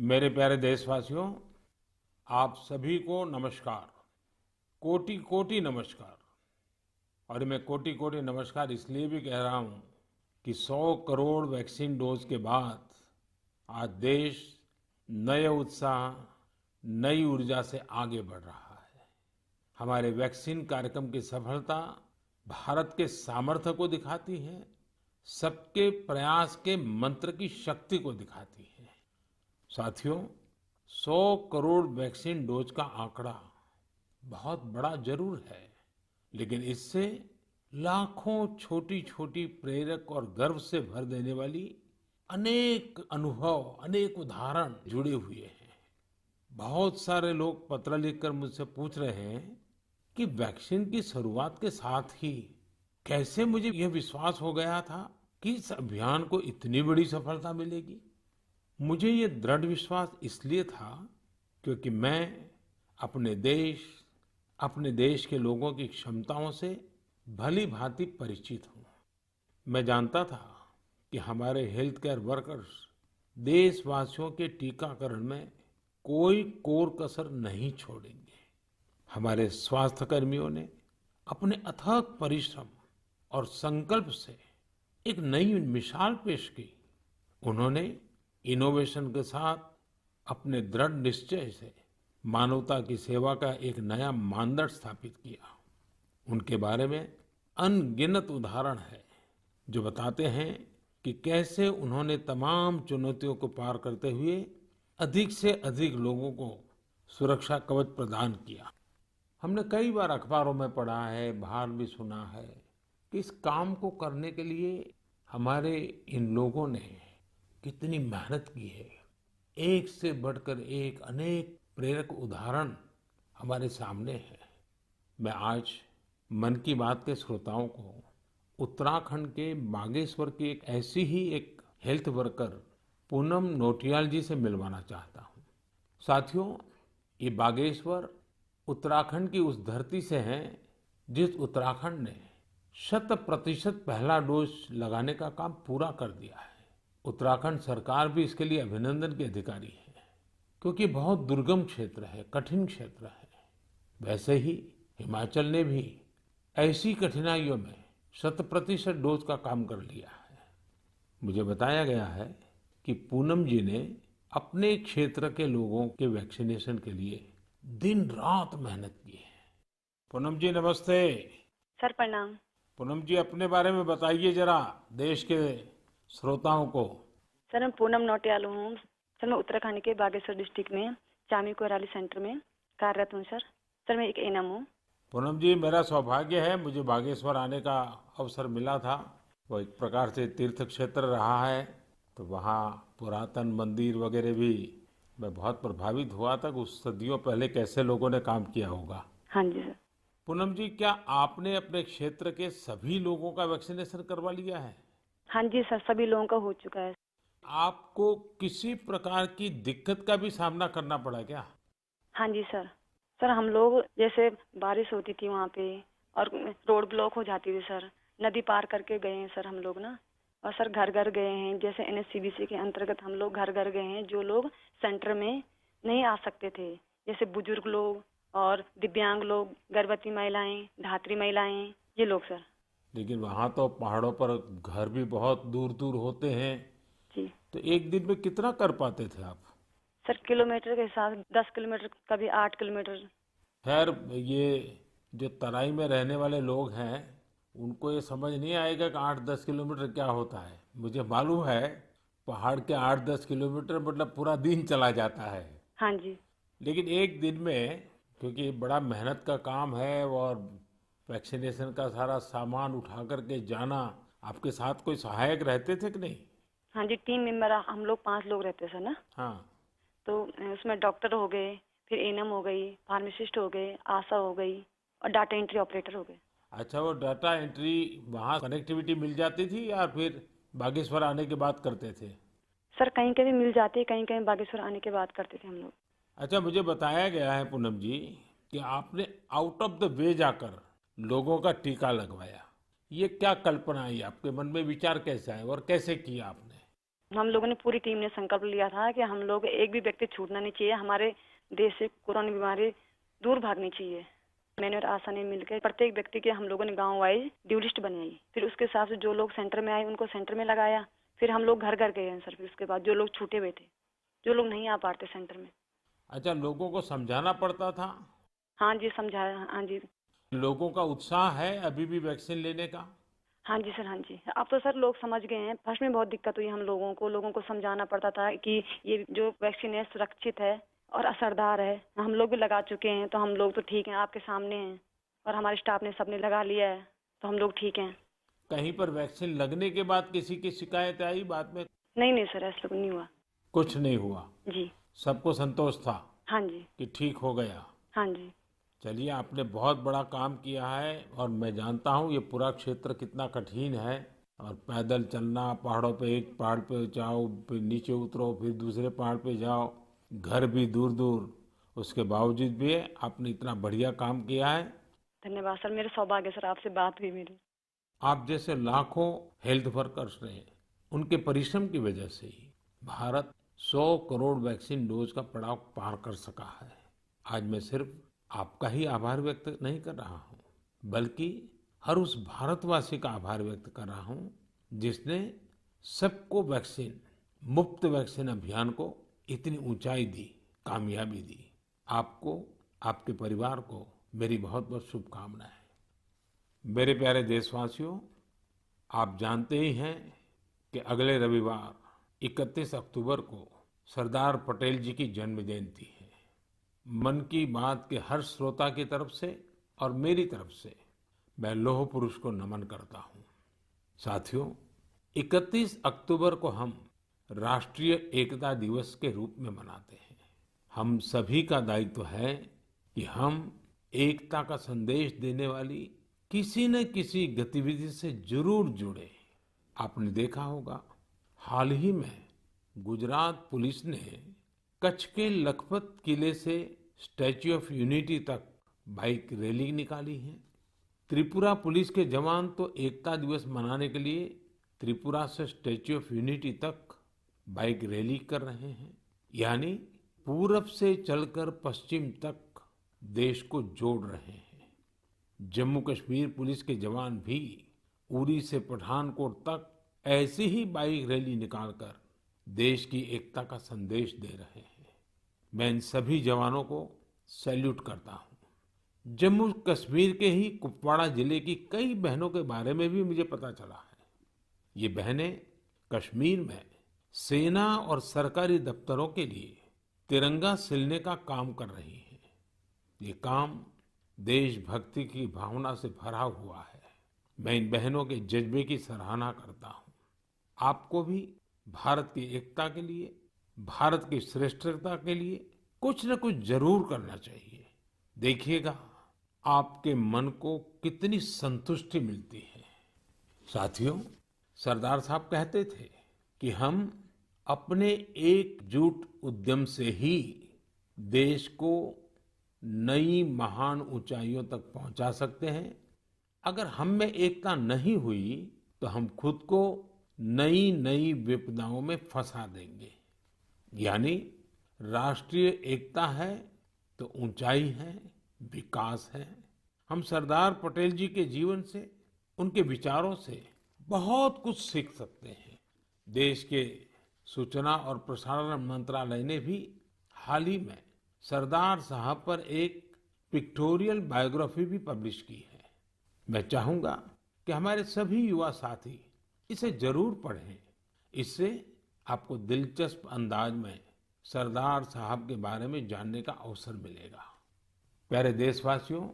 मेरे प्यारे देशवासियों, आप सभी को नमस्कार। कोटि कोटि नमस्कार। और मैं कोटि कोटि नमस्कार इसलिए भी कह रहा हूं कि 100 करोड़ वैक्सीन डोज के बाद आज देश नए उत्साह, नई ऊर्जा से आगे बढ़ रहा है। हमारे वैक्सीन कार्यक्रम की सफलता भारत के सामर्थ्य को दिखाती है, सबके प्रयास के मंत्र की शक्ति को दिखाती है। साथियों, 100 करोड़ वैक्सीन डोज का आंकड़ा बहुत बड़ा जरूर है, लेकिन इससे लाखों छोटी छोटी प्रेरक और गर्व से भर देने वाली अनेक अनुभव, अनेक उदाहरण जुड़े हुए हैं। बहुत सारे लोग पत्र लिखकर मुझसे पूछ रहे हैं कि वैक्सीन की शुरुआत के साथ ही कैसे मुझे यह विश्वास हो गया था कि इस अभियान को इतनी बड़ी सफलता मिलेगी। मुझे ये दृढ़ विश्वास इसलिए था क्योंकि मैं अपने देश के लोगों की क्षमताओं से भली भांति परिचित हूँ। मैं जानता था कि हमारे हेल्थ केयर वर्कर्स देशवासियों के टीकाकरण में कोई कोर कसर नहीं छोड़ेंगे। हमारे स्वास्थ्य कर्मियों ने अपने अथक परिश्रम और संकल्प से एक नई मिसाल पेश की। उन्होंने इनोवेशन के साथ अपने दृढ़ निश्चय से मानवता की सेवा का एक नया मानदंड स्थापित किया। उनके बारे में अनगिनत उदाहरण है जो बताते हैं कि कैसे उन्होंने तमाम चुनौतियों को पार करते हुए अधिक से अधिक लोगों को सुरक्षा कवच प्रदान किया। हमने कई बार अखबारों में पढ़ा है, बाहर भी सुना है कि इस काम को करने के लिए हमारे इन लोगों ने कितनी मेहनत की है। एक से बढ़कर एक अनेक प्रेरक उदाहरण हमारे सामने हैं। मैं आज मन की बात के श्रोताओं को उत्तराखंड के बागेश्वर की एक हेल्थ वर्कर पूनम नौटियाल जी से मिलवाना चाहता हूँ। साथियों, ये बागेश्वर उत्तराखंड की उस धरती से है जिस उत्तराखंड ने 100% पहला डोज लगाने का काम पूरा कर दिया है। उत्तराखंड सरकार भी इसके लिए अभिनंदन की अधिकारी है क्योंकि बहुत दुर्गम क्षेत्र है, कठिन क्षेत्र है। वैसे ही हिमाचल ने भी ऐसी कठिनाइयों में 100% डोज का काम कर लिया है। मुझे बताया गया है कि पूनम जी ने अपने क्षेत्र के लोगों के वैक्सीनेशन के लिए दिन रात मेहनत की है। पूनम जी नमस्ते। सर प्रणाम। पूनम जी, अपने बारे में बताइए जरा देश के श्रोताओं को। सर मैं पूनम नौटियाल हूँ। सर मैं उत्तराखंड के बागेश्वर डिस्ट्रिक्ट में चामी कोराली सेंटर में कार्यरत हूँ। सर मैं एक एएनएम हूँ। पूनम जी, मेरा सौभाग्य है, मुझे बागेश्वर आने का अवसर मिला था। वो एक प्रकार से तीर्थ क्षेत्र रहा है, तो वहाँ पुरातन मंदिर वगैरह भी मैं बहुत प्रभावित हुआ था कि उस सदियों पहले कैसे लोगों ने काम किया होगा। हाँ जी सर। पूनम जी, क्या आपने अपने क्षेत्र के सभी लोगों का वैक्सीनेशन करवा लिया है? हाँ जी सर, सभी लोगों का हो चुका है। आपको किसी प्रकार की दिक्कत का भी सामना करना पड़ा क्या? हाँ जी सर। सर हम लोग जैसे बारिश होती थी वहाँ पे और रोड ब्लॉक हो जाती थी सर, नदी पार करके गए हैं सर हम लोग ना। और सर घर घर गए हैं, जैसे एनएचसीवीसी के अंतर्गत हम लोग घर घर गए हैं जो लोग सेंटर में नहीं आ सकते थे, जैसे बुजुर्ग लोग और दिव्यांग लोग, गर्भवती महिलाएं, धात्री महिलाएं, ये लोग सर। लेकिन वहां तो पहाड़ों पर घर भी बहुत दूर दूर होते हैं, जी तो एक दिन में कितना कर पाते थे आप? सर, किलोमीटर के हिसाब 10 किलोमीटर, कभी 8 किलोमीटर। खैर, ये जो तराई में रहने वाले लोग हैं उनको ये समझ नहीं आएगा कि 8-10 किलोमीटर क्या होता है। मुझे मालूम है पहाड़ के 8-10 किलोमीटर मतलब पूरा दिन चला जाता है। हाँ जी। लेकिन एक दिन में, क्योंकि बड़ा मेहनत का काम है और वैक्सीनेशन का सारा सामान उठा करके जाना, आपके साथ कोई सहायक रहते थे कि नहीं? हाँ जी, टीम मेंबर हम लोग 5 लोग रहते सर ना। हाँ। तो उसमें डॉक्टर हो गए, फिर एएनएम हो गई, फार्मासिस्ट हो गए, आशा हो गई और डाटा एंट्री ऑपरेटर हो गए। अच्छा, वो डाटा एंट्री वहाँ कनेक्टिविटी मिल जाती थी या फिर बागेश्वर आने के बाद करते थे? सर कहीं कहीं मिल जाती है, कहीं कहीं बागेश्वर आने के बाद करते थे हम लोग। अच्छा, मुझे बताया गया है पूनम जी कि आपने आउट ऑफ द वे जाकर लोगों का टीका लगवाया। ये क्या कल्पना आई आपके मन में, विचार कैसे आया और कैसे किया आपने? हम लोगों ने पूरी टीम ने संकल्प लिया था कि हम लोग एक भी व्यक्ति छूटना नहीं चाहिए, हमारे देश से कोरोना बीमारी दूर भागनी चाहिए। मैंने और आशा ने मिलकर प्रत्येक व्यक्ति के हम लोगों ने गांव वाइज ड्यू लिस्ट बनाई। फिर उसके हिसाब से जो लोग सेंटर में आए उनको सेंटर में लगाया। फिर हम लोग घर घर गए हैं सर। फिर उसके बाद जो लोग छूटे हुए थे, जो लोग नहीं आ पाते सेंटर में। अच्छा, लोगों को समझाना पड़ता था? हाँ जी, समझाया। हाँ जी। लोगों का उत्साह है अभी भी वैक्सीन लेने का? हाँ जी सर, हाँ जी। अब तो सर लोग समझ गए हैं। फर्स्ट में बहुत दिक्कत हुई हम लोगों को समझाना पड़ता था कि ये जो वैक्सीन है सुरक्षित है और असरदार है। हम लोग भी लगा चुके हैं तो हम लोग तो ठीक हैं, आपके सामने हैं। और हमारे स्टाफ ने सबने लगा लिया है तो हम लोग ठीक हैं। कहीं पर वैक्सीन लगने के बाद किसी की शिकायत आई बाद में? नहीं नहीं सर, ऐसा कुछ नहीं हुआ। कुछ नहीं हुआ? जी। सबको संतोष था हाँ जी। कि ठीक हो गया? हाँ जी। चलिए, आपने बहुत बड़ा काम किया है और मैं जानता हूँ ये पूरा क्षेत्र कितना कठिन है। और पैदल चलना, पहाड़ों पे, एक पहाड़ पे जाओ फिर नीचे उतरो फिर दूसरे पहाड़ पे जाओ, घर भी दूर दूर, उसके बावजूद भी आपने इतना बढ़िया काम किया है। धन्यवाद सर, मेरे सौभाग्य सर आपसे बात हुई मेरी। आप जैसे लाखों हेल्थ वर्कर्स ने, उनके परिश्रम की वजह से ही भारत 100 करोड़ वैक्सीन डोज का पड़ाव पार कर सका है। आज मैं सिर्फ आपका ही आभार व्यक्त नहीं कर रहा हूँ, बल्कि हर उस भारतवासी का आभार व्यक्त कर रहा हूँ जिसने सबको वैक्सीन, मुफ्त वैक्सीन अभियान को इतनी ऊंचाई दी, कामयाबी दी। आपको, आपके परिवार को मेरी बहुत बहुत शुभकामनाएं। मेरे प्यारे देशवासियों, आप जानते ही हैं कि अगले रविवार 31 अक्टूबर को सरदार पटेल जी की जन्म जयंती है। मन की बात के हर श्रोता की तरफ से और मेरी तरफ से मैं लौह पुरुष को नमन करता हूं। साथियों, 31 अक्टूबर को हम राष्ट्रीय एकता दिवस के रूप में मनाते हैं। हम सभी का दायित्व है कि हम एकता का संदेश देने वाली किसी न किसी गतिविधि से जरूर जुड़े। आपने देखा होगा, हाल ही में गुजरात पुलिस ने कच्छ के लखपत किले से स्टैच्यू ऑफ यूनिटी तक बाइक रैली निकाली है। त्रिपुरा पुलिस के जवान तो एकता दिवस मनाने के लिए त्रिपुरा से स्टैच्यू ऑफ यूनिटी तक बाइक रैली कर रहे हैं। यानी पूरब से चलकर पश्चिम तक देश को जोड़ रहे हैं। जम्मू कश्मीर पुलिस के जवान भी उरी से पठानकोट तक ऐसी ही बाइक रैली निकालकर देश की एकता का संदेश दे रहे हैं। मैं इन सभी जवानों को सैल्यूट करता हूं। जम्मू कश्मीर के ही कुपवाड़ा जिले की कई बहनों के बारे में भी मुझे पता चला है। ये बहनें कश्मीर में सेना और सरकारी दफ्तरों के लिए तिरंगा सिलने का काम कर रही हैं। ये काम देशभक्ति की भावना से भरा हुआ है। मैं इन बहनों के जज्बे की सराहना करता हूं। आपको भी भारत की एकता के लिए, भारत की श्रेष्ठता के लिए कुछ न कुछ जरूर करना चाहिए। देखिएगा, आपके मन को कितनी संतुष्टि मिलती है। साथियों, सरदार साहब कहते थे कि हम अपने एकजुट उद्यम से ही देश को नई महान ऊंचाइयों तक पहुंचा सकते हैं। अगर हम में एकता नहीं हुई तो हम खुद को नई नई विपदाओं में फंसा देंगे। यानी राष्ट्रीय एकता है तो ऊंचाई है, विकास है। हम सरदार पटेल जी के जीवन से, उनके विचारों से बहुत कुछ सीख सकते हैं। देश के सूचना और प्रसारण मंत्रालय ने भी हाल ही में सरदार साहब पर एक पिक्टोरियल बायोग्राफी भी पब्लिश की है। मैं चाहूंगा कि हमारे सभी युवा साथी इसे जरूर पढ़ें। इससे आपको दिलचस्प अंदाज में सरदार साहब के बारे में जानने का अवसर मिलेगा। प्यारे देशवासियों,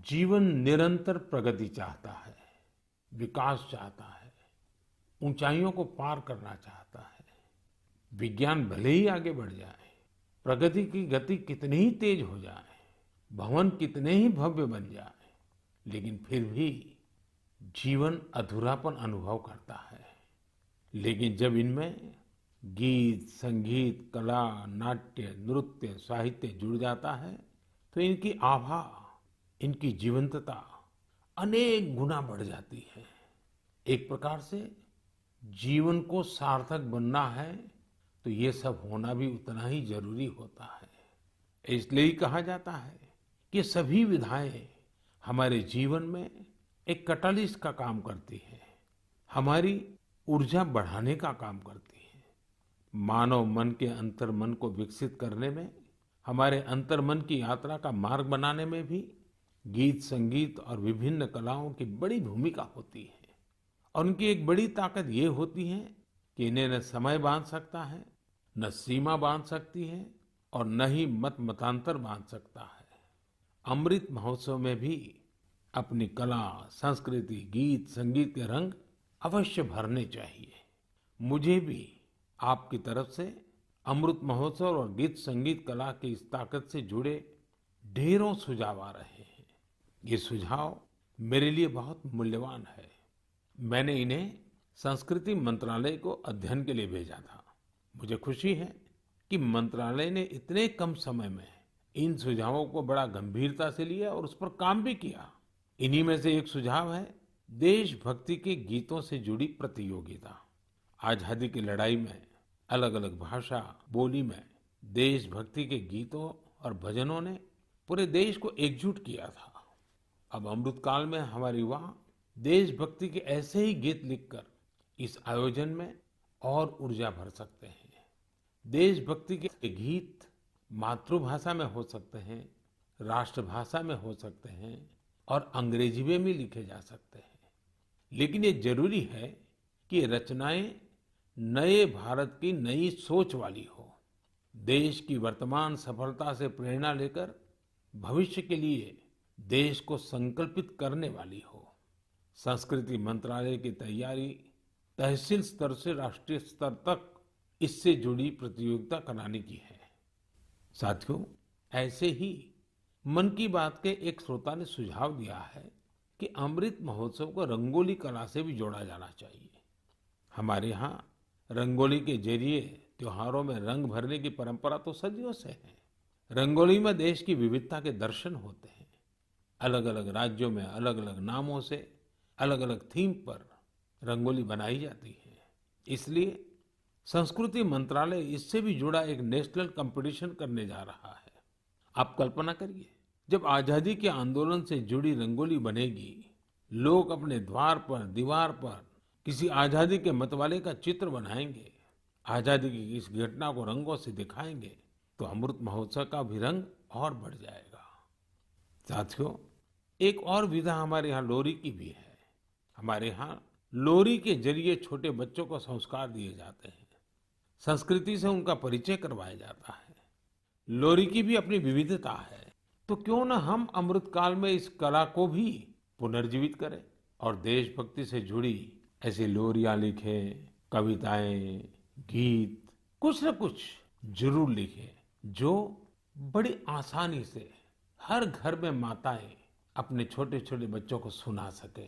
जीवन निरंतर प्रगति चाहता है, विकास चाहता है, ऊंचाइयों को पार करना चाहता है। विज्ञान भले ही आगे बढ़ जाए, प्रगति की गति कितनी ही तेज हो जाए, भवन कितने ही भव्य बन जाए, लेकिन फिर भी जीवन अधूरापन अनुभव करता है। लेकिन जब इनमें गीत, संगीत, कला, नाट्य, नृत्य, साहित्य जुड़ जाता है तो इनकी आभा, इनकी जीवंतता अनेक गुना बढ़ जाती है। एक प्रकार से जीवन को सार्थक बनना है तो ये सब होना भी उतना ही जरूरी होता है। इसलिए ही कहा जाता है कि सभी विधाएं हमारे जीवन में एक कैटलिस्ट का काम करती है, हमारी ऊर्जा बढ़ाने का काम करती है। मानव मन के अंतर्मन को विकसित करने में, हमारे अंतर्मन की यात्रा का मार्ग बनाने में भी गीत, संगीत और विभिन्न कलाओं की बड़ी भूमिका होती है। और उनकी एक बड़ी ताकत ये होती है कि इन्हें न समय बांध सकता है, न सीमा बांध सकती है और न ही मत मतांतर बांध सकता है। अमृत महोत्सव में भी अपनी कला, संस्कृति, गीत, संगीत के रंग अवश्य भरने चाहिए। मुझे भी आपकी तरफ से अमृत महोत्सव और गीत संगीत कला की इस ताकत से जुड़े ढेरों सुझाव आ रहे हैं। ये सुझाव मेरे लिए बहुत मूल्यवान है। मैंने इन्हें संस्कृति मंत्रालय को अध्ययन के लिए भेजा था। मुझे खुशी है कि मंत्रालय ने इतने कम समय में इन सुझावों को बड़ा गंभीरता से लिया और उस पर काम भी किया। इन्हीं में से एक सुझाव है देशभक्ति के गीतों से जुड़ी प्रतियोगिता। आजादी की लड़ाई में अलग अलग भाषा, बोली में देशभक्ति के गीतों और भजनों ने पूरे देश को एकजुट किया था। अब अमृतकाल में हमारे युवा देशभक्ति के ऐसे ही गीत लिखकर इस आयोजन में और ऊर्जा भर सकते हैं। देशभक्ति के गीत मातृभाषा में हो सकते हैं, राष्ट्रभाषा में हो सकते हैं और अंग्रेजी में भी लिखे जा सकते हैं। लेकिन ये जरूरी है कि ये रचनाएं नए भारत की नई सोच वाली हो, देश की वर्तमान सफलता से प्रेरणा लेकर भविष्य के लिए देश को संकल्पित करने वाली हो। संस्कृति मंत्रालय की तैयारी तहसील स्तर से राष्ट्रीय स्तर तक इससे जुड़ी प्रतियोगिता कराने की है। साथियों, ऐसे ही मन की बात के एक श्रोता ने सुझाव दिया है कि अमृत महोत्सव को रंगोली कला से भी जोड़ा जाना चाहिए। हमारे यहाँ रंगोली के जरिए त्योहारों में रंग भरने की परंपरा तो सदियों से है। रंगोली में देश की विविधता के दर्शन होते हैं। अलग अलग राज्यों में अलग अलग नामों से अलग अलग थीम पर रंगोली बनाई जाती है। इसलिए संस्कृति मंत्रालय इससे भी जुड़ा एक नेशनल कंपटीशन करने जा रहा है। आप कल्पना करिए, जब आजादी के आंदोलन से जुड़ी रंगोली बनेगी, लोग अपने द्वार पर, दीवार पर किसी आजादी के मतवाले का चित्र बनाएंगे, आजादी की इस घटना को रंगों से दिखाएंगे, तो अमृत महोत्सव का भी रंग और बढ़ जाएगा। साथियों, एक और विधा हमारे यहाँ लोरी की भी है। हमारे यहाँ लोरी के जरिए छोटे बच्चों को संस्कार दिए जाते हैं, संस्कृति से उनका परिचय करवाया जाता है। लोरी की भी अपनी विविधता है, तो क्यों न हम अमृतकाल में इस कला को भी पुनर्जीवित करें और देशभक्ति से जुड़ी ऐसी लोरियां लिखें, कविताएं, गीत, कुछ न कुछ जरूर लिखें जो बड़ी आसानी से हर घर में माताएं अपने छोटे छोटे बच्चों को सुना सके।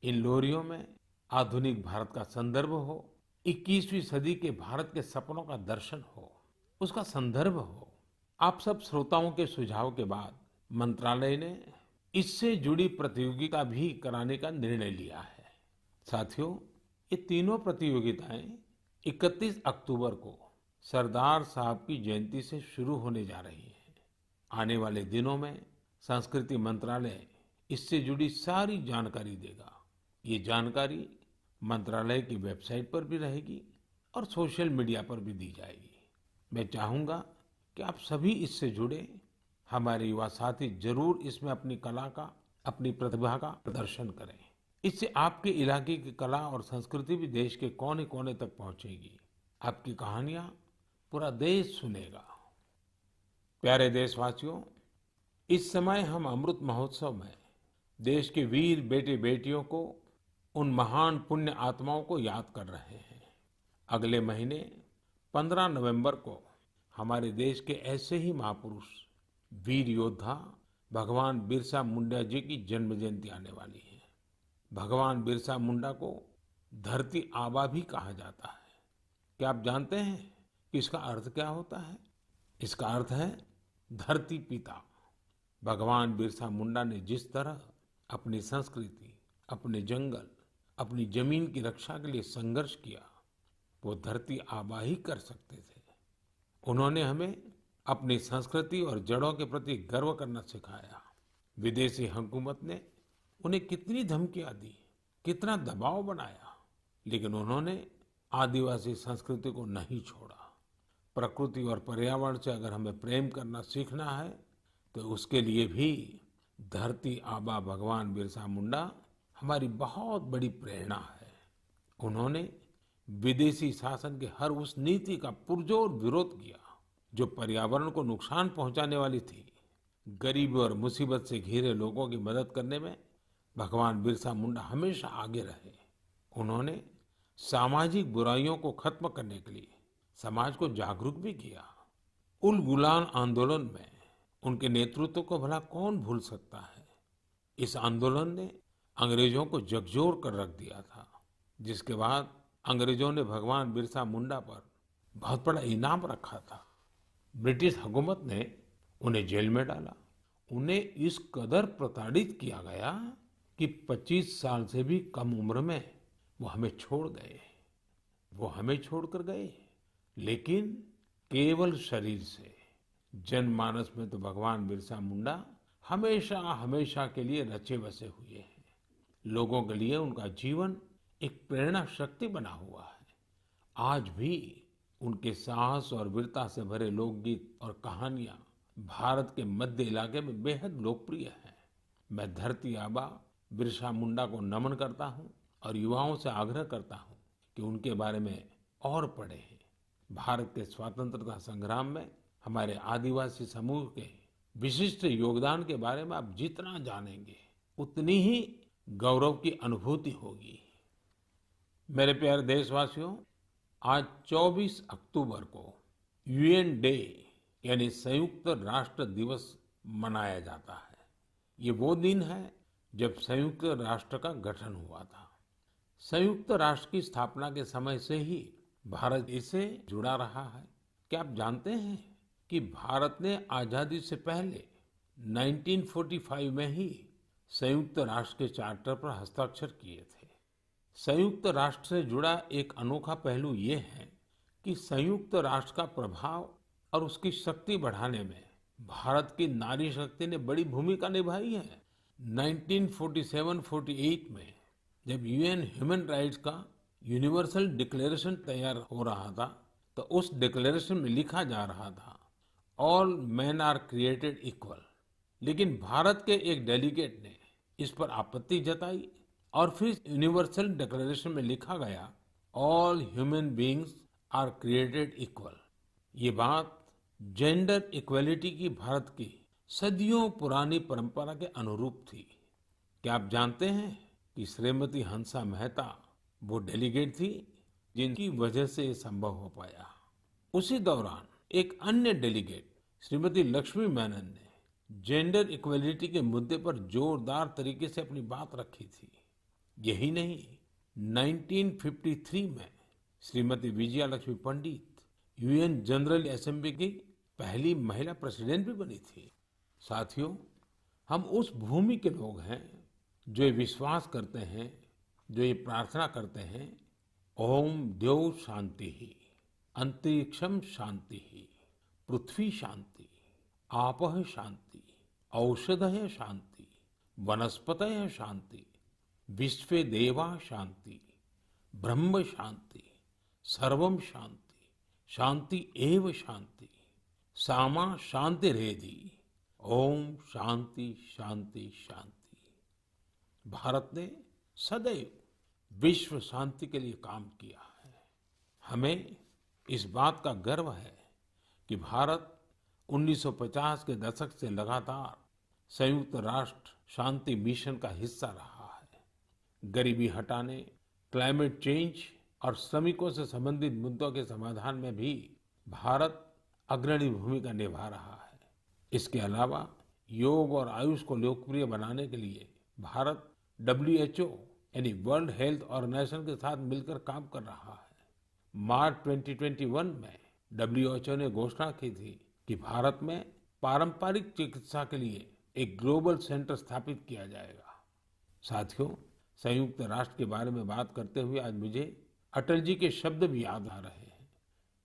इन लोरियों में आधुनिक भारत का संदर्भ हो, 21वीं सदी के भारत के सपनों का दर्शन हो, उसका संदर्भ हो। आप सब श्रोताओं के सुझाव के बाद मंत्रालय ने इससे जुड़ी प्रतियोगिता भी कराने का निर्णय लिया है। साथियों, ये तीनों प्रतियोगिताएं 31 अक्टूबर को सरदार साहब की जयंती से शुरू होने जा रही हैं। आने वाले दिनों में संस्कृति मंत्रालय इससे जुड़ी सारी जानकारी देगा। ये जानकारी मंत्रालय की वेबसाइट पर भी रहेगी और सोशल मीडिया पर भी दी जाएगी। मैं चाहूंगा कि आप सभी इससे जुड़े, हमारे युवा साथी जरूर इसमें अपनी कला का, अपनी प्रतिभा का प्रदर्शन करें। इससे आपके इलाके की कला और संस्कृति भी देश के कोने कोने तक पहुंचेगी। आपकी कहानियां पूरा देश सुनेगा। प्यारे देशवासियों, इस समय हम अमृत महोत्सव में देश के वीर बेटे बेटियों को, उन महान पुण्य आत्माओं को याद कर रहे हैं। अगले महीने 15 नवंबर को हमारे देश के ऐसे ही महापुरुष, वीर योद्धा भगवान बिरसा मुंडा जी की जन्म जयंती आने वाली है। भगवान बिरसा मुंडा को धरती आबा भी कहा जाता है। क्या आप जानते हैं कि इसका अर्थ क्या होता है? इसका अर्थ है धरती पिता। भगवान बिरसा मुंडा ने जिस तरह अपनी संस्कृति, अपने जंगल, अपनी जमीन की रक्षा के लिए संघर्ष किया, वो धरती आबा ही कर सकते थे। उन्होंने हमें अपनी संस्कृति और जड़ों के प्रति गर्व करना सिखाया। विदेशी हुकूमत ने उन्हें कितनी धमकियां दी, कितना दबाव बनाया, लेकिन उन्होंने आदिवासी संस्कृति को नहीं छोड़ा। प्रकृति और पर्यावरण से अगर हमें प्रेम करना सीखना है, तो उसके लिए भी धरती आबा भगवान बिरसा मुंडा हमारी बहुत बड़ी प्रेरणा है। उन्होंने विदेशी शासन के हर उस नीति का पुरजोर विरोध किया जो पर्यावरण को नुकसान पहुंचाने वाली थी। गरीबी और मुसीबत से घिरे लोगों की मदद करने में भगवान बिरसा मुंडा हमेशा आगे रहे। उन्होंने सामाजिक बुराइयों को खत्म करने के लिए समाज को जागरूक भी किया। उल गुलान आंदोलन में उनके नेतृत्व को भला कौन भूल सकता है। इस आंदोलन ने अंग्रेजों को झकझोर कर रख दिया था, जिसके बाद अंग्रेजों ने भगवान बिरसा मुंडा पर बहुत बड़ा इनाम रखा था। ब्रिटिश हुकूमत ने उन्हें जेल में डाला। उन्हें इस कदर प्रताड़ित किया गया कि 25 साल से भी कम उम्र में वो हमें छोड़ गए। वो हमें छोड़कर गए, लेकिन केवल शरीर से। जनमानस में तो भगवान बिरसा मुंडा हमेशा हमेशा के लिए रचे बसे हुए हैं। लोगों के लिए उनका जीवन एक प्रेरणा शक्ति बना हुआ है। आज भी उनके साहस और वीरता से भरे लोकगीत और कहानियां भारत के मध्य इलाके में बेहद लोकप्रिय हैं। मैं धरती आबा बिरसा मुंडा को नमन करता हूं और युवाओं से आग्रह करता हूं कि उनके बारे में और पढ़ें। भारत के स्वतंत्रता संग्राम में हमारे आदिवासी समूह के विशिष्ट योगदान के बारे में आप जितना जानेंगे, उतनी ही गौरव की अनुभूति होगी। मेरे प्यारे देशवासियों, आज 24 अक्टूबर को यूएन डे यानी संयुक्त राष्ट्र दिवस मनाया जाता है। ये वो दिन है जब संयुक्त राष्ट्र का गठन हुआ था। संयुक्त राष्ट्र की स्थापना के समय से ही भारत इससे जुड़ा रहा है। क्या आप जानते हैं कि भारत ने आजादी से पहले 1945 में ही संयुक्त राष्ट्र के चार्टर पर हस्ताक्षर किए थे। संयुक्त राष्ट्र से जुड़ा एक अनोखा पहलू ये है कि संयुक्त राष्ट्र का प्रभाव और उसकी शक्ति बढ़ाने में भारत की नारी शक्ति ने बड़ी भूमिका निभाई है। 1947-48 में जब यूएन ह्यूमन राइट्स का यूनिवर्सल डिक्लेरेशन तैयार हो रहा था, तो उस डिक्लेरेशन में लिखा जा रहा था all man are created equal. लेकिन भारत के एक डेलीगेट ने इस पर आपत्ति जताई और फिर यूनिवर्सल डिक्लेरेशन में लिखा गया all human beings are created equal. ये बात जेंडर इक्वलिटी की भारत की सदियों पुरानी परंपरा के अनुरूप थी। क्या आप जानते हैं कि श्रीमती हंसा मेहता वो डेलीगेट थी जिनकी वजह से ये संभव हो पाया। उसी दौरान एक अन्य डेलीगेट श्रीमती लक्ष्मी मेनन ने जेंडर इक्वलिटी के मुद्दे पर जोरदार तरीके से अपनी बात रखी थी। यही नहीं, 1953 में श्रीमती विजया लक्ष्मी पंडित यूएन जनरल असेंबली की पहली महिला प्रेसिडेंट भी बनी थी। साथियों, हम उस भूमि के लोग हैं जो ये विश्वास करते हैं, जो ये प्रार्थना करते हैं, ओम द्यौः शांति, अंतरिक्षम शांति, पृथ्वी शांति, आपः शांति, औषधयः शांति, वनस्पतयः शांति, विश्वे देवा शांति, ब्रह्म शांति, सर्वम शांति, शांति एव शांति, सामा शांतिरेधि, ओम शांति शांति शांति। भारत ने सदैव विश्व शांति के लिए काम किया है। हमें इस बात का गर्व है कि भारत 1950 के दशक से लगातार संयुक्त राष्ट्र शांति मिशन का हिस्सा रहा है। गरीबी हटाने, क्लाइमेट चेंज और श्रमिकों से संबंधित मुद्दों के समाधान में भी भारत अग्रणी भूमिका निभा रहा है। इसके अलावा योग और आयुष को लोकप्रिय बनाने के लिए भारत WHO यानी वर्ल्ड हेल्थ ऑर्गेनाइजेशन के साथ मिलकर काम कर रहा है। मार्च 2021 में WHO ने घोषणा की थी कि भारत में पारंपरिक चिकित्सा के लिए एक ग्लोबल सेंटर स्थापित किया जाएगा। साथियों, संयुक्त राष्ट्र के बारे में बात करते हुए आज मुझे अटल जी के शब्द भी याद आ रहे हैं।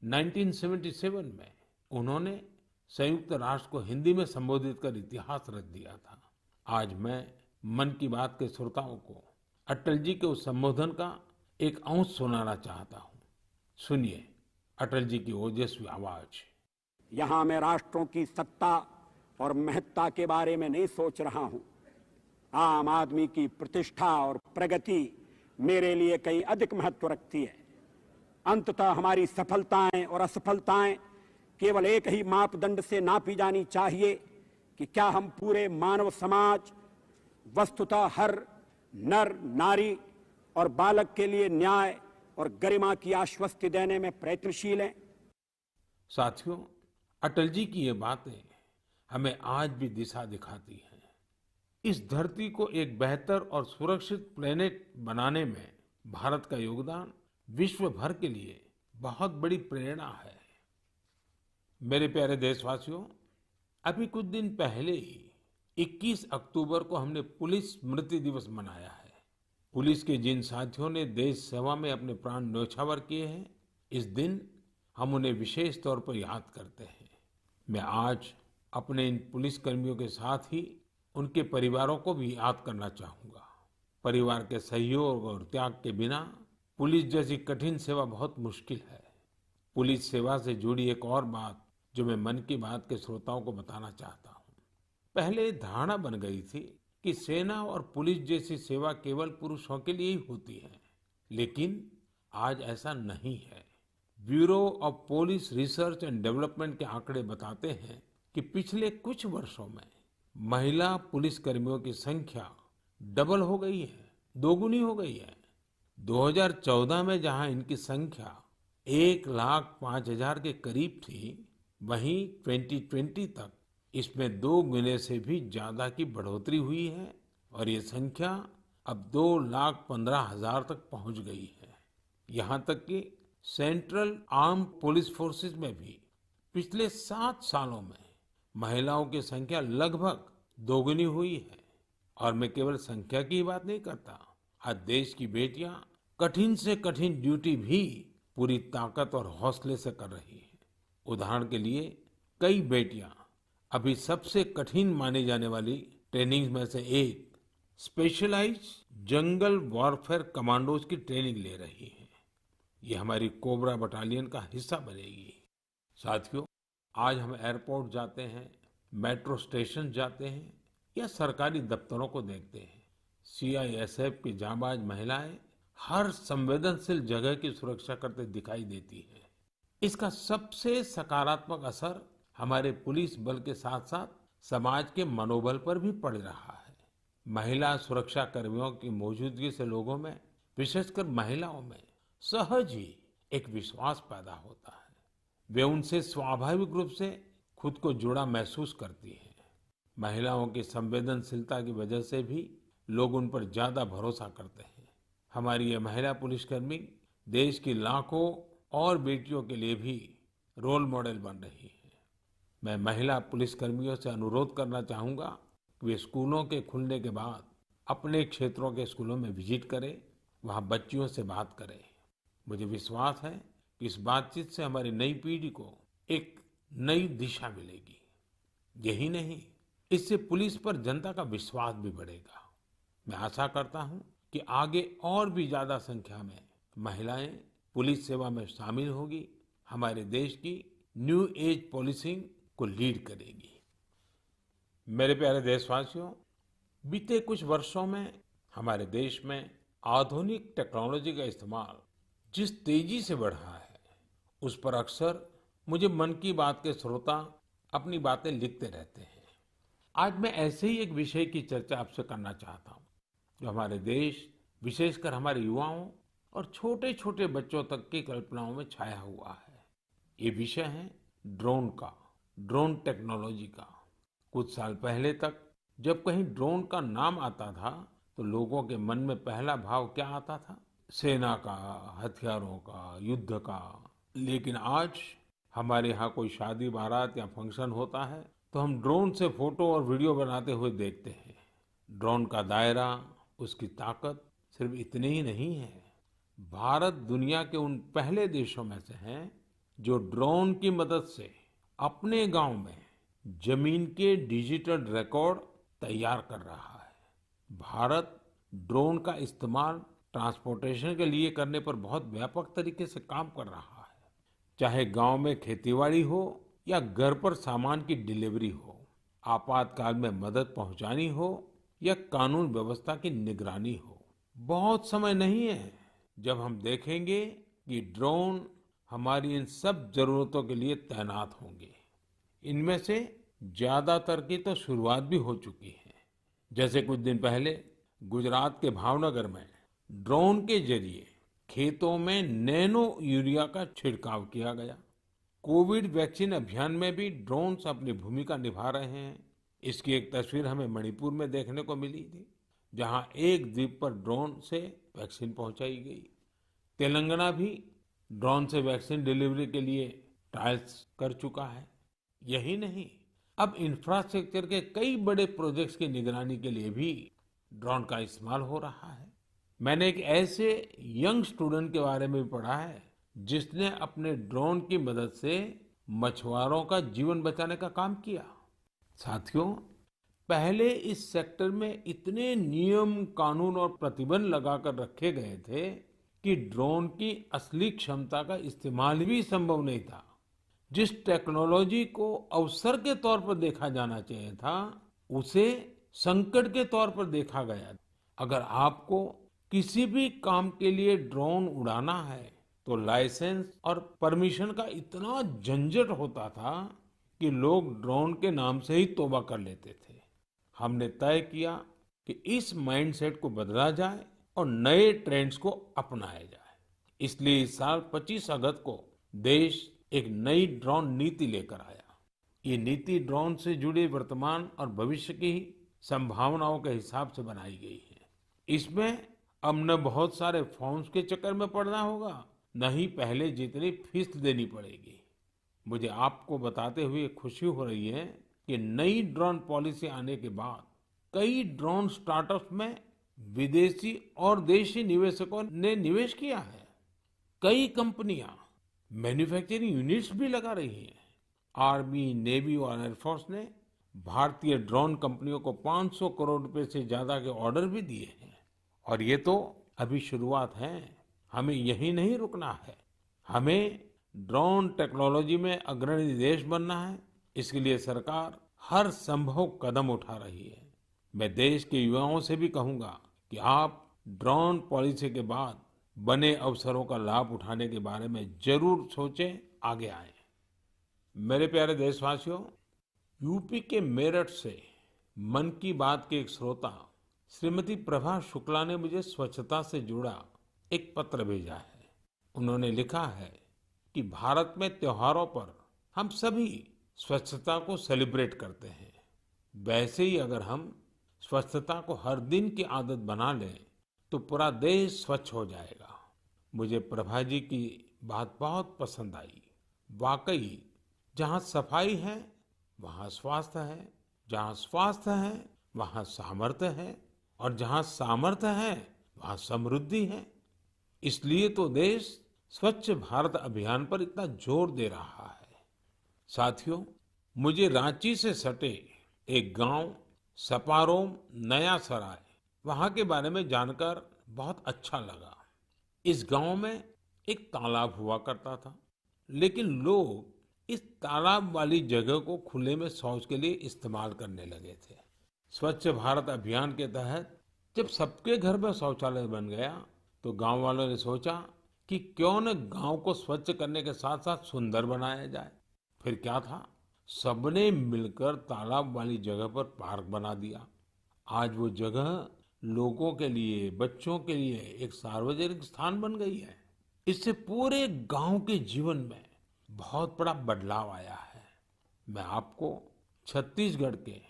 1977 में उन्होंने संयुक्त राष्ट्र को हिंदी में संबोधित कर इतिहास रच दिया था। आज मैं मन की बात के श्रोताओं को अटल जी के उस संबोधन का एक अंश सुनाना चाहता हूँ। सुनिए अटल जी की ओजस्वी आवाज। यहाँ मैं राष्ट्रों की सत्ता और महत्ता के बारे में नहीं सोच रहा हूं। आम आदमी की प्रतिष्ठा और प्रगति मेरे लिए कहीं अधिक महत्व रखती है। अंततः हमारी सफलताएं और असफलताएं केवल एक ही मापदंड से नापी जानी चाहिए कि क्या हम पूरे मानव समाज, वस्तुतः हर नर नारी और बालक के लिए न्याय और गरिमा की आश्वस्ति देने में प्रयत्नशील हैं। साथियों, अटल जी की ये बातें हमें आज भी दिशा दिखाती हैं। इस धरती को एक बेहतर और सुरक्षित प्लेनेट बनाने में भारत का योगदान विश्व भर के लिए बहुत बड़ी प्रेरणा है। मेरे प्यारे देशवासियों, अभी कुछ दिन पहले ही 21 अक्टूबर को हमने पुलिस स्मृति दिवस मनाया है। पुलिस के जिन साथियों ने देश सेवा में अपने प्राण न्यौछावर किए हैं, इस दिन हम उन्हें विशेष तौर पर याद करते हैं। मैं आज अपने इन पुलिस कर्मियों के साथ ही उनके परिवारों को भी याद करना चाहूंगा। परिवार के सहयोग और त्याग के बिना पुलिस जैसी कठिन सेवा बहुत मुश्किल है। पुलिस सेवा से जुड़ी एक और बात जो मैं मन की बात के श्रोताओं को बताना चाहता हूँ। पहले धारणा बन गई थी कि सेना और पुलिस जैसी सेवा केवल पुरुषों के लिए ही होती है, लेकिन आज ऐसा नहीं है। Bureau of police research and development के आंकड़े बताते हैं कि पिछले कुछ वर्षों में महिला पुलिस कर्मियों की संख्या डबल हो गई है, दोगुनी हो गई है। 2014 में जहां इनकी संख्या 1,05,000 के करीब थी, वहीं 2020 तक इसमें 2 गुने से भी ज्यादा की बढ़ोतरी हुई है और ये संख्या अब 2,15,000 तक पहुंच गई है। यहाँ तक कि सेंट्रल आर्म पुलिस फोर्सेस में भी पिछले 7 सालों में महिलाओं की संख्या लगभग दोगुनी हुई है। और मैं केवल संख्या की ही बात नहीं करता। आज देश की बेटियां कठिन से कठिन ड्यूटी भी पूरी ताकत और हौसले से कर रही हैं। उदाहरण के लिए कई बेटियां अभी सबसे कठिन माने जाने वाली ट्रेनिंग में से एक स्पेशलाइज्ड जंगल वॉरफेयर कमांडोज की ट्रेनिंग ले रही हैं। ये हमारी कोबरा बटालियन का हिस्सा बनेगी। साथियों, आज हम एयरपोर्ट जाते हैं, मेट्रो स्टेशन जाते हैं या सरकारी दफ्तरों को देखते हैं। सीआईएसएफ की जांबाज महिलाएं हर संवेदनशील जगह की सुरक्षा करते दिखाई देती हैं। इसका सबसे सकारात्मक असर हमारे पुलिस बल के साथ साथ समाज के मनोबल पर भी पड़ रहा है। महिला सुरक्षा कर्मियों की मौजूदगी से लोगों में, विशेषकर महिलाओं में, सहज ही एक विश्वास पैदा होता है। वे उनसे स्वाभाविक रूप से खुद को जुड़ा महसूस करती हैं। महिलाओं की संवेदनशीलता की वजह से भी लोग उन पर ज्यादा भरोसा करते हैं। हमारी ये महिला पुलिसकर्मी देश की लाखों और बेटियों के लिए भी रोल मॉडल बन रही है। मैं महिला पुलिसकर्मियों से अनुरोध करना चाहूंगा कि वे स्कूलों के खुलने के बाद अपने क्षेत्रों के स्कूलों में विजिट करें, वहां बच्चियों से बात करें। मुझे विश्वास है कि इस बातचीत से हमारी नई पीढ़ी को एक नई दिशा मिलेगी। यही नहीं, इससे पुलिस पर जनता का विश्वास भी बढ़ेगा। मैं आशा करता हूं कि आगे और भी ज्यादा संख्या में महिलाएं पुलिस सेवा में शामिल होगी, हमारे देश की न्यू एज पुलिसिंग को लीड करेगी। मेरे प्यारे देशवासियों, बीते कुछ वर्षों में हमारे देश में आधुनिक टेक्नोलॉजी का इस्तेमाल जिस तेजी से बढ़ा है, उस पर अक्सर मुझे मन की बात के श्रोता अपनी बातें लिखते रहते हैं। आज मैं ऐसे ही एक विषय की चर्चा आपसे करना चाहता हूँ जो हमारे देश, विशेषकर हमारे युवाओं और छोटे छोटे बच्चों तक की कल्पनाओं में छाया हुआ है। ये विषय है ड्रोन का, ड्रोन टेक्नोलॉजी का। कुछ साल पहले तक जब कहीं ड्रोन का नाम आता था तो लोगों के मन में पहला भाव क्या आता था? सेना का, हथियारों का, युद्ध का। लेकिन आज हमारे यहाँ कोई शादी बारात या फंक्शन होता है तो हम ड्रोन से फोटो और वीडियो बनाते हुए देखते हैं। ड्रोन का दायरा, उसकी ताकत सिर्फ इतने ही नहीं है, भारत दुनिया के उन पहले देशों में से है जो ड्रोन की मदद से अपने गांव में जमीन के डिजिटल रिकॉर्ड तैयार कर रहा है। भारत ड्रोन का इस्तेमाल ट्रांसपोर्टेशन के लिए करने पर बहुत व्यापक तरीके से काम कर रहा है। चाहे गांव में खेतीबाड़ी हो या घर पर सामान की डिलीवरी हो, आपातकाल में मदद पहुंचानी हो या कानून व्यवस्था की निगरानी हो, बहुत समय नहीं है जब हम देखेंगे कि ड्रोन हमारी इन सब जरूरतों के लिए तैनात होंगे। इनमें से ज्यादातर की तो शुरुआत भी हो चुकी है। जैसे कुछ दिन पहले गुजरात के भावनगर में ड्रोन के जरिए खेतों में नैनो यूरिया का छिड़काव किया गया। कोविड वैक्सीन अभियान में भी ड्रोन्स अपनी भूमिका निभा रहे हैं। इसकी एक तस्वीर हमें मणिपुर में देखने को मिली थी, जहां एक द्वीप पर ड्रोन से वैक्सीन पहुंचाई गई। तेलंगाना भी ड्रोन से वैक्सीन डिलीवरी के लिए ट्रायल्स कर चुका है। यही नहीं, अब इंफ्रास्ट्रक्चर के कई बड़े प्रोजेक्ट्स की निगरानी के लिए भी ड्रोन का इस्तेमाल हो रहा है। मैंने एक ऐसे यंग स्टूडेंट के बारे में भी पढ़ा है जिसने अपने ड्रोन की मदद से मछुआरों का जीवन बचाने का काम किया। साथियों, पहले इस सेक्टर में इतने नियम, कानून और प्रतिबंध लगाकर रखे गए थे कि ड्रोन की असली क्षमता का इस्तेमाल भी संभव नहीं था। जिस टेक्नोलॉजी को अवसर के तौर पर देखा जाना चाहिए था, उसे संकट के तौर पर देखा गया। अगर आपको किसी भी काम के लिए ड्रोन उड़ाना है तो लाइसेंस और परमिशन का इतना झंझट होता था कि लोग ड्रोन के नाम से ही तौबा कर लेते थे। हमने तय किया कि इस माइंडसेट को बदला जाए और नए ट्रेंड्स को अपनाया जाए। इसलिए इस साल 25 अगस्त को देश एक नई ड्रोन नीति लेकर आया। ये नीति ड्रोन से जुड़े वर्तमान और भविष्य की संभावनाओं के हिसाब से बनाई गई है। इसमें अब न बहुत सारे फॉर्म्स के चक्कर में पड़ना होगा, न ही पहले जितनी फीस देनी पड़ेगी। मुझे आपको बताते हुए खुशी हो रही है कि नई ड्रोन पॉलिसी आने के बाद कई ड्रोन स्टार्टअप्स में विदेशी और देशी निवेशकों ने निवेश किया है। कई कंपनियां मैन्युफैक्चरिंग यूनिट्स भी लगा रही हैं। आर्मी, नेवी और एयरफोर्स ने भारतीय ड्रोन कंपनियों को 500 करोड़ रुपए से ज्यादा के ऑर्डर भी दिए हैं। और ये तो अभी शुरुआत है। हमें यही नहीं रुकना है। हमें ड्रोन टेक्नोलॉजी में अग्रणी देश बनना है। इसके लिए सरकार हर संभव कदम उठा रही है। मैं देश के युवाओं से भी कहूंगा कि आप ड्रोन पॉलिसी के बाद बने अवसरों का लाभ उठाने के बारे में जरूर सोचें, आगे आएं। मेरे प्यारे देशवासियों, यूपी के मेरठ से मन की बात के एक श्रोता श्रीमती प्रभा शुक्ला ने मुझे स्वच्छता से जुड़ा एक पत्र भेजा है। उन्होंने लिखा है कि भारत में त्योहारों पर हम सभी स्वच्छता को सेलिब्रेट करते हैं। वैसे ही अगर हम स्वच्छता को हर दिन की आदत बना लें तो पूरा देश स्वच्छ हो जाएगा। मुझे प्रभा जी की बात बहुत पसंद आई। वाकई जहाँ सफाई है वहाँ स्वास्थ्य है, जहाँ स्वास्थ्य है वहाँ सामर्थ्य है, और जहाँ सामर्थ्य है वहाँ समृद्धि है। इसलिए तो देश स्वच्छ भारत अभियान पर इतना जोर दे रहा है। साथियों, मुझे रांची से सटे एक गांव सपारोम नया सराय, वहाँ के बारे में जानकर बहुत अच्छा लगा। इस गांव में एक तालाब हुआ करता था, लेकिन लोग इस तालाब वाली जगह को खुले में शौच के लिए इस्तेमाल करने लगे थे। स्वच्छ भारत अभियान के तहत जब सबके घर में शौचालय बन गया तो गांव वालों ने सोचा कि क्यों न गांव को स्वच्छ करने के साथ साथ सुंदर बनाया जाए। फिर क्या था, सबने मिलकर तालाब वाली जगह पर पार्क बना दिया। आज वो जगह लोगों के लिए, बच्चों के लिए एक सार्वजनिक स्थान बन गई है। इससे पूरे गांव के जीवन में बहुत बड़ा बदलाव आया है। मैं आपको छत्तीसगढ़ के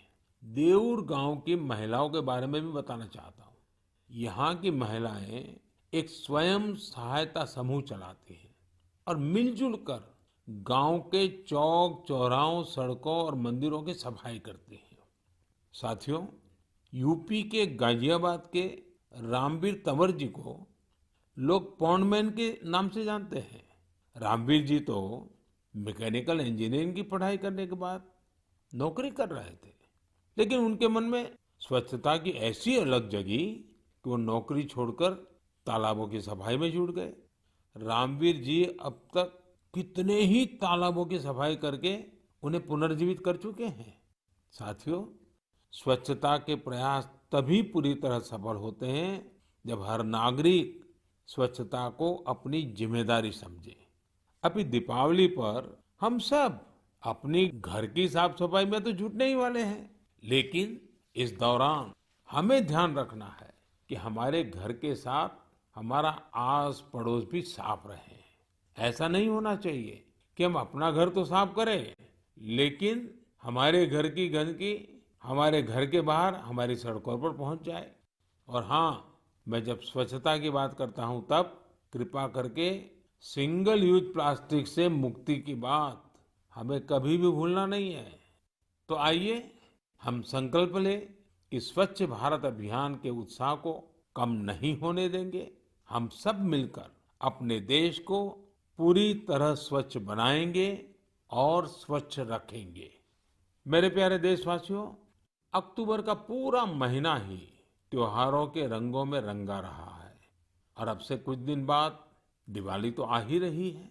देऊर गांव की महिलाओं के बारे में भी बताना चाहता हूँ। यहाँ की महिलाएं एक स्वयं सहायता समूह चलाती हैं और मिलजुल कर गांव के चौक चौराहों, सड़कों और मंदिरों की सफाई करती हैं। साथियों, यूपी के गाजियाबाद के रामवीर तंवर जी को लोग पॉन्डमैन के नाम से जानते हैं। रामवीर जी तो मैकेनिकल इंजीनियरिंग की पढ़ाई करने के बाद नौकरी कर रहे थे, लेकिन उनके मन में स्वच्छता की ऐसी अलग जगी कि वो नौकरी छोड़कर तालाबों की सफाई में जुट गए। रामवीर जी अब तक कितने ही तालाबों की सफाई करके उन्हें पुनर्जीवित कर चुके हैं। साथियों, स्वच्छता के प्रयास तभी पूरी तरह सफल होते हैं जब हर नागरिक स्वच्छता को अपनी जिम्मेदारी समझे। अभी दीपावली पर हम सब अपनी घर की साफ सफाई में तो जुटने ही वाले हैं, लेकिन इस दौरान हमें ध्यान रखना है कि हमारे घर के साथ हमारा आस पड़ोस भी साफ रहे। ऐसा नहीं होना चाहिए कि हम अपना घर तो साफ करें, लेकिन हमारे घर की गंदगी हमारे घर के बाहर हमारी सड़कों पर पहुंच जाए। और हाँ, मैं जब स्वच्छता की बात करता हूं तब कृपा करके सिंगल यूज प्लास्टिक से मुक्ति की बात हमें कभी भी भूलना नहीं है। तो आइए हम संकल्प लें कि स्वच्छ भारत अभियान के उत्साह को कम नहीं होने देंगे। हम सब मिलकर अपने देश को पूरी तरह स्वच्छ बनाएंगे और स्वच्छ रखेंगे। मेरे प्यारे देशवासियों, अक्टूबर का पूरा महीना ही त्योहारों के रंगों में रंगा रहा है और अब से कुछ दिन बाद दिवाली तो आ ही रही है।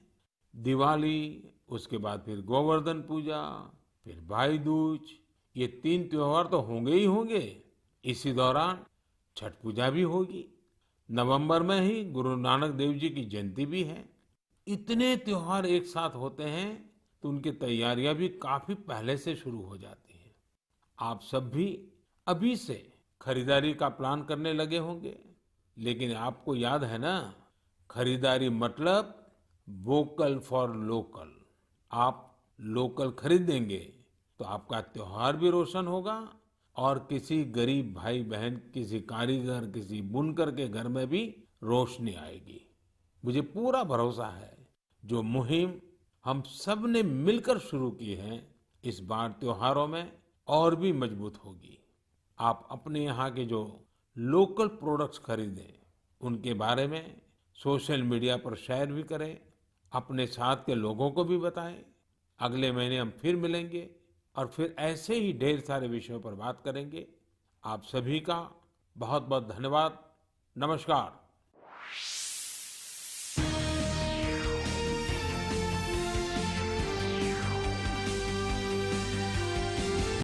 दिवाली, उसके बाद फिर गोवर्धन पूजा, फिर भाई दूज, ये 3 त्योहार तो होंगे ही होंगे। इसी दौरान छठ पूजा भी होगी। नवंबर में ही गुरु नानक देव जी की जयंती भी है। इतने त्योहार एक साथ होते हैं तो उनकी तैयारियां भी काफी पहले से शुरू हो जाती हैं। आप सब भी अभी से खरीदारी का प्लान करने लगे होंगे, लेकिन आपको याद है ना, खरीदारी मतलब वोकल फॉर लोकल। आप लोकल खरीदेंगे तो आपका त्योहार भी रोशन होगा और किसी गरीब भाई बहन, किसी कारीगर, किसी बुनकर के घर में भी रोशनी आएगी। मुझे पूरा भरोसा है जो मुहिम हम सब ने मिलकर शुरू की है, इस बार त्योहारों में और भी मजबूत होगी। आप अपने यहाँ के जो लोकल प्रोडक्ट्स खरीदें, उनके बारे में सोशल मीडिया पर शेयर भी करें, अपने साथ के लोगों को भी बताएं। अगले महीने हम फिर मिलेंगे और फिर ऐसे ही ढेर सारे विषयों पर बात करेंगे। आप सभी का बहुत बहुत धन्यवाद। नमस्कार।